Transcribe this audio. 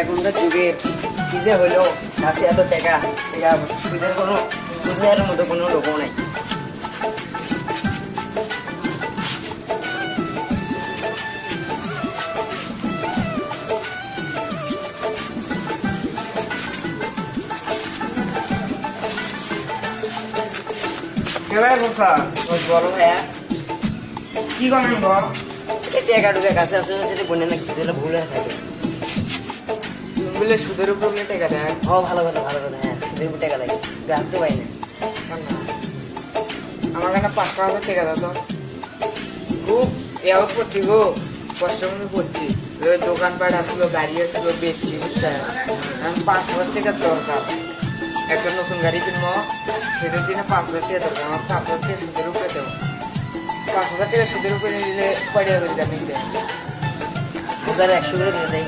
এখনকার যুগে কি যে হলো, কাছে এত টাকা টাকা সুদের কোনো বুঝার মতো কোনো লোকও নাই। বলো ভাইয়া কি করেন বল? টাকা টুকা কাছে আসে সেটা বলে না কি দিলে ভুল হয়ে থাকে। বলে সুদের উপর টাকা দেয়। ও ভালো কথা ভালো কথা, হ্যাঁ সুদের উপর টাকা লাগে, জানতে পারি না। আমার কাছে 5,000 টাকা দাও তো। খুব এও করছি গো, কষ্টের মধ্যে করছি। দোকানপাট আসলো, গাড়ি আসলো, বেচছি বুঝছে। আমি 5,000 টাকা দরকার, একটা নতুন গাড়ি কিনবো, সেটার জন্য 5,000 টাকা দরকার। আমার 5,000 টাকা সুদের উপরে দেবো। 5,000 টাকা সুদের উপরে নিলে কয় টাকা করে দাম নিতে? 1,100 করে দিয়ে দেয়।